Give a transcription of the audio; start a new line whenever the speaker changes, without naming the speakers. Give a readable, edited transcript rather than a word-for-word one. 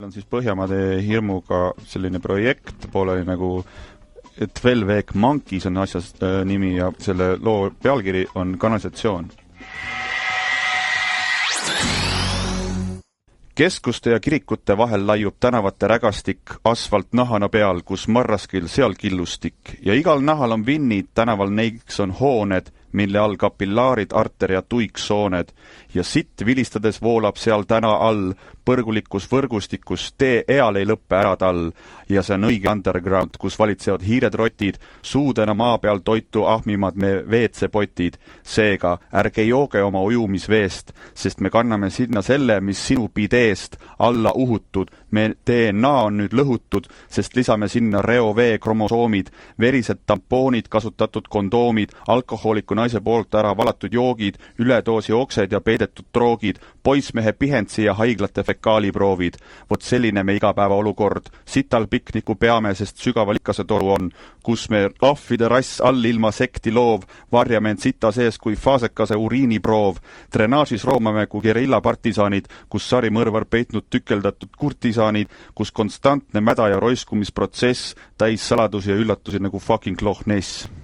on siis Põhjamaade hirmuga selline projekt, pooleli nagu 12 Week Monkeys on asjast nimi ja selle loo pealkiri on Kanalisatsioon. Keskuste ja kirikute vahel laiub tänavate rägastik, asfalt nahana peal, kus marraskil seal killustik. Ja igal nahal on vinnid, tänaval neiks on hooned, mille all kapillaarid, arter ja tuiksooned. Ja sitt vilistades voolab seal täna all, põrgulikus võrgustikus, tee eal ei lõppe ära tal. Ja see on õige underground, kus valitsevad hiired rotid, suudena maa peal toitu ahmimad me WC-potid. Seega, ärge jooge oma ujumisveest, sest me kanname sinna selle, mis sinu pideest alla uhutud. Me DNA on nüüd lõhutud, sest lisame sinna reovee kromosoomid, verised tampoonid, kasutatud kondoomid, alkohooliku naise poolt ära valatud joogid, üledoosi oksed ja peidetud droogid, poissmehe pihentsi ja haiglate fekaaliproovid. Vot selline me igapäeva olukord. Sital pikniku peame, sest sügaval ikka see toru on, kus me lahvide rass all ilma sekti loov, varjame end sita sees kui faasekase uriiniproov, drenaažis roomame kui gerilla partisanid, kus sarimõrvar peitnud tükeldatud kurtisanid, kus konstantne mäda ja roiskumisprotsess, täis saladusi ja üllatusi nagu fucking Loch Ness.